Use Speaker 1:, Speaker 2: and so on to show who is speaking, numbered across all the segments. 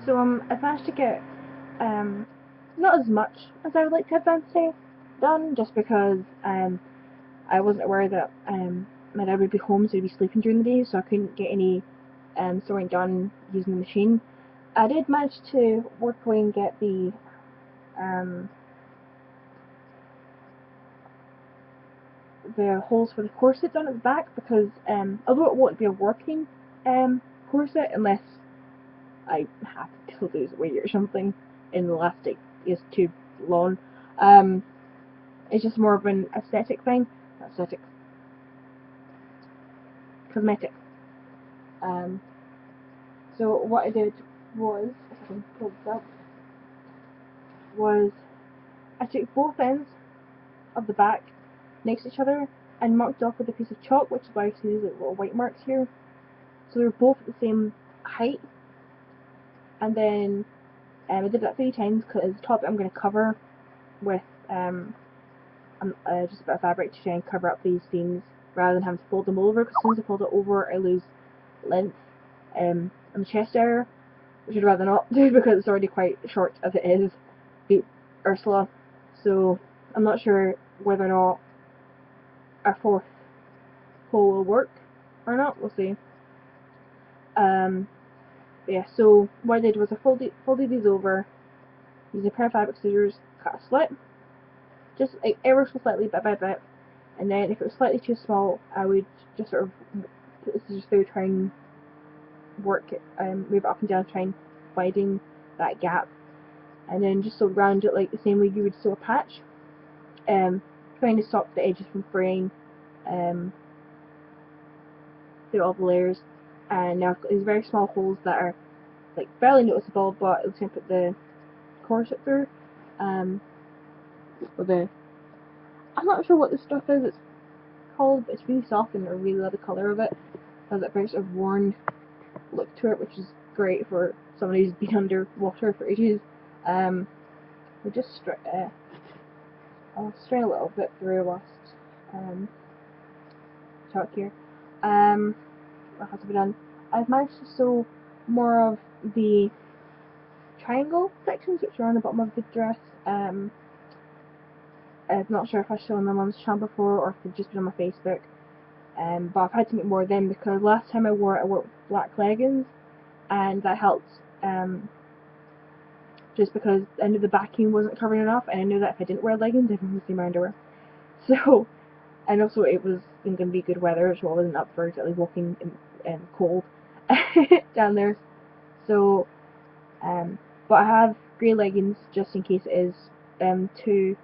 Speaker 1: So I've managed to get not as much as I would like to have done today done, just because I wasn't aware that my dad would be home, so he'd be sleeping during the day, so I couldn't get any sewing done using the machine. I did manage to work away and get um, the holes for the corset done at the back, because although it won't be a working corset unless I have to lose weight or something, and the elastic is too long. Um, it's just more of an aesthetic thing. Aesthetic. Cosmetic. Um, so what I did was, if I can pull this up, was I took both ends of the back next to each other and marked off with a piece of chalk, which is why I see these little white marks here. So they were both at the same height. And then I did that 3 times because the top I'm going to cover with just a bit of fabric to try and cover up these seams rather than having to fold them over, because as soon as I fold it over I lose length on the chest area, which I'd rather not do because it's already quite short as it is, beat Ursula. So I'm not sure whether or not our fourth hole will work or not, we'll see. Yeah, so what I did was I folded these over, using a pair of fabric scissors, cut a slit, just like ever so slightly, bit by bit, and then if it was slightly too small, I would just sort of put the scissors through, try and work it, move it up and down, try and widen that gap, and then just sew around it like the same way you would sew a patch, trying to stop the edges from fraying through all the layers. And now I've got these very small holes that are like barely noticeable, but it's going to put the corset through. With the I'm not sure what this stuff is. It's called, but it's really soft and I really love the colour of it. It has that very sort of worn look to it, which is great for somebody who's been underwater for ages. We'll just I'll strain a little bit through whilst talk here. What has to be done? I've managed to sew more of the triangle sections, which are on the bottom of the dress. I'm not sure if I've shown them on this channel before or if they've just been on my Facebook. But I've had to make more of them because last time I wore it with black leggings, and that helped. Just because I knew the backing wasn't covering enough, and I knew that if I didn't wear leggings, everyone would see my underwear. So, and also it was going to be good weather, so I wasn't up for exactly walking in cold down there. So, but I have grey leggings just in case it is too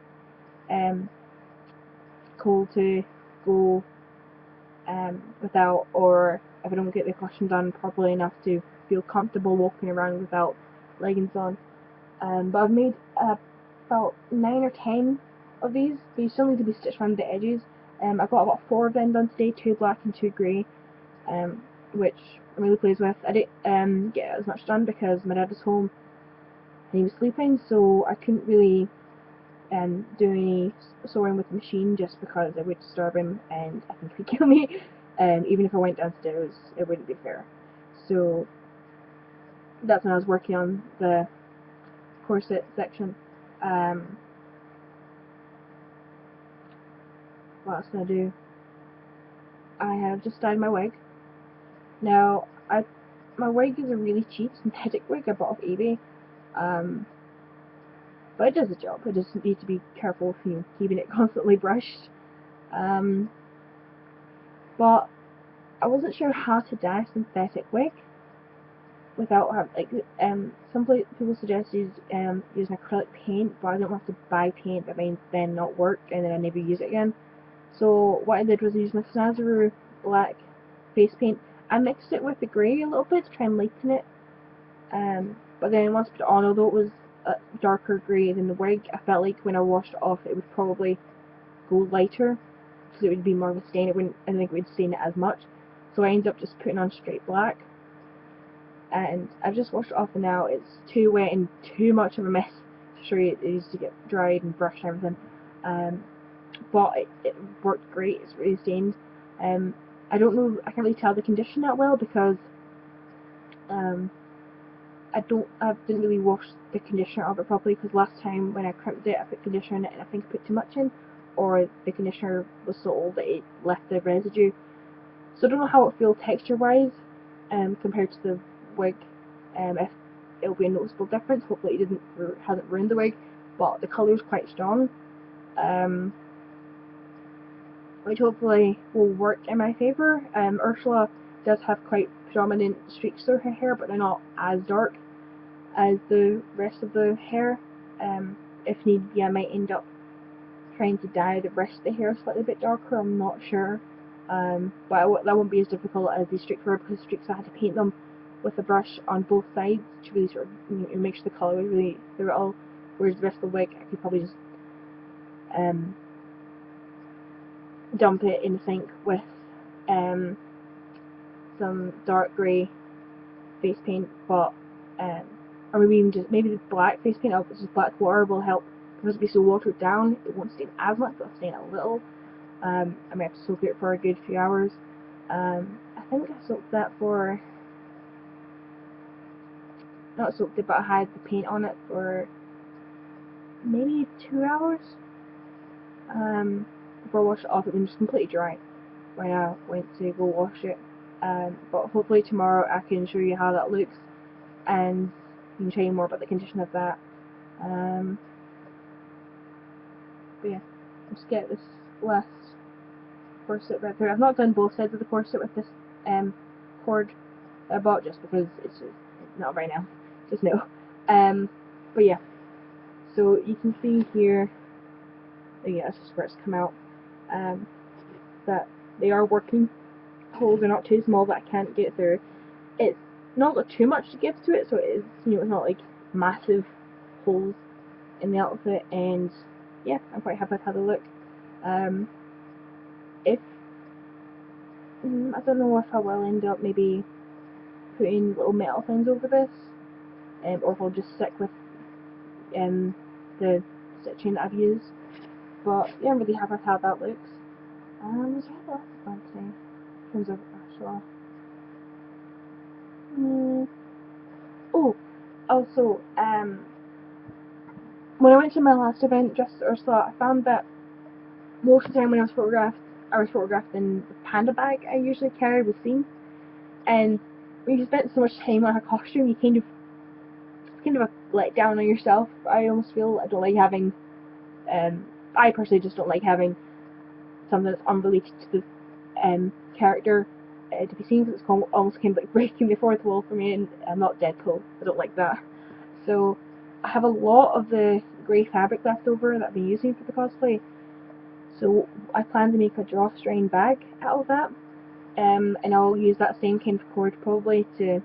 Speaker 1: cold to go without, or if I don't get the collection done properly enough to feel comfortable walking around without leggings on. But I've made about 9 or 10 of these. They still need to be stitched around the edges. I got about 4 of them done today, 2 black and 2 grey, which I'm really pleased with. I didn't get as much done because my dad was home and he was sleeping, so I couldn't really do any sewing with the machine just because it would disturb him and I think it would kill me. Even if I went downstairs, it wouldn't be fair. So that's when I was working on the corset section. What else did I do? I have just dyed my wig. Now, my wig is a really cheap synthetic wig I bought off eBay, but it does the job. I just need to be careful with keeping it constantly brushed. But I wasn't sure how to dye a synthetic wig without having some people suggest using acrylic paint, but I don't want to buy paint that may then not work and then I never use it again. So what I did was use my Snazaroo black face paint. I mixed it with the grey a little bit to try and lighten it, but then once I put it on, although it was a darker grey than the wig, I felt like when I washed it off it would probably go lighter, because it would be more of a stain. I don't think it would stain it as much. So I ended up just putting on straight black. And I've just washed it off and now it's too wet and too much of a mess to show you. It needs to get dried and brushed and everything. But it worked great. It's really stained. I don't know, I can't really tell the condition that well because I didn't really wash the conditioner of it properly, because last time when I crimped it I put conditioner in it and I think I put too much in, or the conditioner was so old that it left the residue. So I don't know how it feels texture wise compared to the wig, if it'll be a noticeable difference. Hopefully it hasn't ruined the wig, but the colour is quite strong, which hopefully will work in my favour. Ursula does have quite prominent streaks through her hair, but they're not as dark as the rest of the hair. If need be, I might end up trying to dye the rest of the hair slightly bit darker, I'm not sure. But that won't be as difficult as the streaks were, because streaks I had to paint them with a brush on both sides to really sort of make sure the colour was really through it all. Whereas the rest of the wig, I could probably just dump it in the sink with some dark grey face paint, but or maybe even just maybe the black face paint, just black water will help, because it'll be so watered down. It won't stain as much, but it'll stain a little. I might have to soak it for a good few hours. I think I soaked that for, not soaked it, but I had the paint on it for maybe 2 hours before I washed it off. It was just completely dry when I went to go wash it. But hopefully tomorrow I can show you how that looks, and you can tell you more about the condition of that. But yeah, let's get this last corset right through. I've not done both sides of the corset with this cord that I bought, just because it's not right now, just no. But yeah, so you can see here, yeah, that's just where it's come out, that they are working. Holes are not too small that I can't get through. It's not got too much to give to it, so it is, it's not like massive holes in the outfit, and yeah, I'm quite happy with how they look. If I don't know if I will end up maybe putting little metal things over this, or if I'll just stick with the stitching that I've used. But yeah, I'm really happy with how that looks. Is there anything else I want to say in terms of Ursula? Oh, also, when I went to my last event dressed as Ursula, I found that most of the time when I was photographed in the panda bag I usually carry with scene. And when you spent so much time on a costume, you kind of a let down on yourself. I almost feel I don't like having, I personally just don't like having something that's unrelated to the character to be seen, because it's almost kind of like breaking the fourth wall for me, and I'm not Deadpool. I don't like that. So I have a lot of the grey fabric left over that I've been using for the cosplay. So I plan to make a drawstring bag out of that, and I'll use that same kind of cord probably to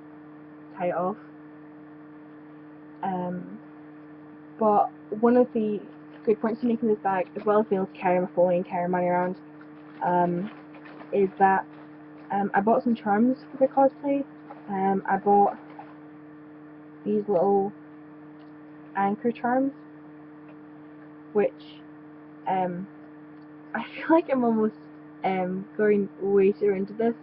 Speaker 1: tie it off. But one of the good points to making this bag, as well as being able to carry my phone and carry money around, is that I bought some charms for the cosplay. I bought these little anchor charms, which I feel like I'm almost going way too into this,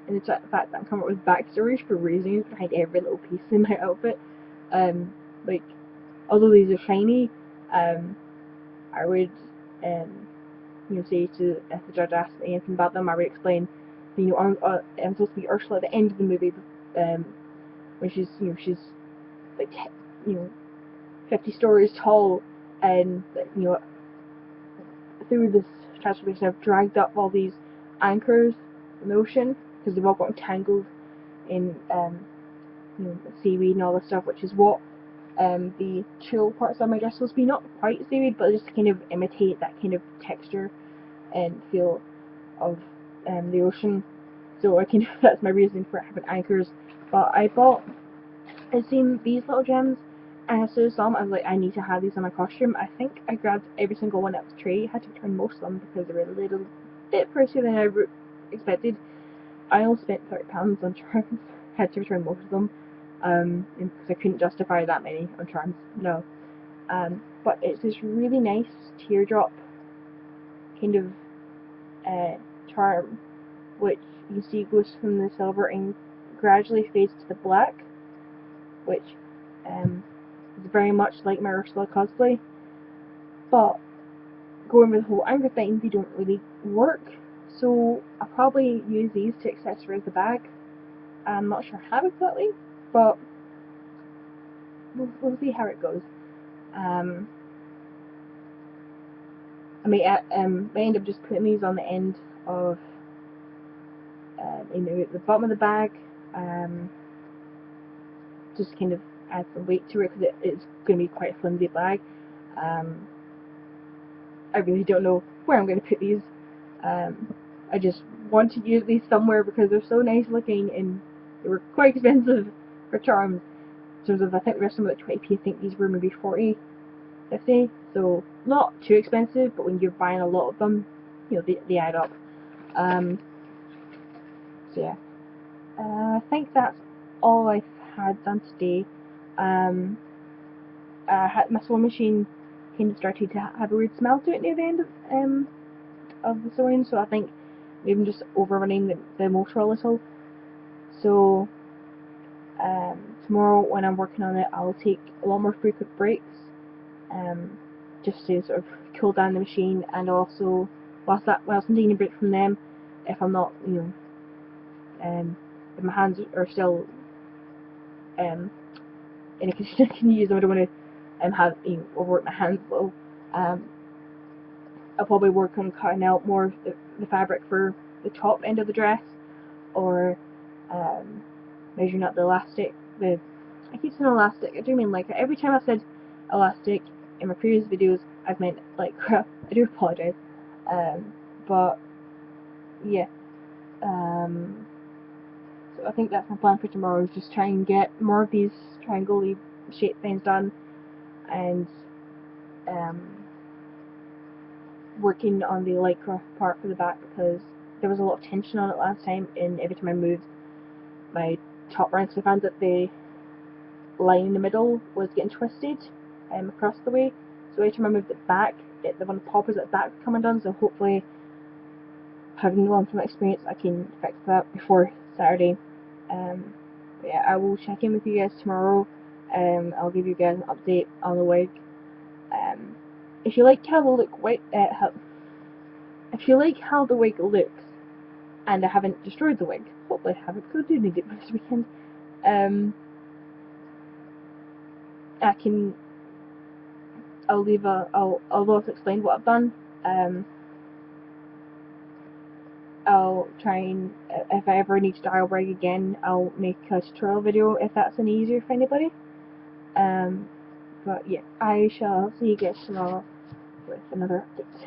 Speaker 1: and the fact that I'm coming up with backstories for reasons behind every little piece in my outfit. Like, although these are shiny, I would say to, if the judge asked me anything about them, I would explain, I'm supposed to be Ursula at the end of the movie, when she's like 50 stories tall, and through this transformation I've dragged up all these anchors in the ocean, because they've all got entangled in seaweed and all this stuff, which is what the chill parts of my dress supposed to be. Not quite seaweed, but just to kind of imitate that kind of texture and feel of the ocean. So that's my reason for having anchors. But I've seen these little gems, and as soon as I saw them, I was like, I need to have these on my costume. I think I grabbed every single one at the tray. I had to return most of them because they were a little bit pricier than I expected. I almost spent £30 on charms. Had to return most of them, because I couldn't justify that many on charms. No. But it's this really nice teardrop kind of charm, which you see goes from the silver and gradually fades to the black, which It's very much like my Ursula cosplay, but going with the whole anchor thing, they don't really work. So I'll probably use these to accessorize the bag. I'm not sure how exactly, but we'll see how it goes. I may end up just putting these on the end of at the bottom of the bag, just kind of add some weight to it because it's going to be quite a flimsy bag. I really don't know where I'm going to put these. I just want to use these somewhere because they're so nice looking and they were quite expensive for charms. In terms of, I think the rest of them were at 20p. I think these were maybe 40, 50. So not too expensive, but when you're buying a lot of them, they add up. So yeah, I think that's all I've had done today. My sewing machine kind of started to have a weird smell to it near the end of the sewing, so I think maybe I'm just overrunning the motor a little. So tomorrow when I'm working on it, I'll take a lot more frequent breaks, just to sort of cool down the machine, and also whilst I'm taking a break from them, if I'm not, if my hands are still in a condition I can use them, I don't want to have overwork my hands a little. I'll probably work on cutting out more of the fabric for the top end of the dress, or measuring up the elastic. I keep saying elastic, I do mean like every time I've said elastic in my previous videos, I've meant like crap. I do apologise. But yeah. So I think that's my plan for tomorrow, is just try and get more of these triangle-y shaped things done, and working on the lycra part for the back, because there was a lot of tension on it last time, and every time I moved my top round, so I found that the line in the middle was getting twisted across the way, so every time I moved it back, the one poppers at the back were coming done, so hopefully, having learned from that experience, I can fix that before Saturday. Yeah, I will check in with you guys tomorrow. I'll give you guys an update on the wig. If you like how the wig looks, and I haven't destroyed the wig, hopefully I haven't, because I do need it for this weekend. I'll also explain what I've done. I'll try and, if I ever need to dial rig again, I'll make a tutorial video if that's any easier for anybody. But yeah, I shall see you guys tomorrow with another update.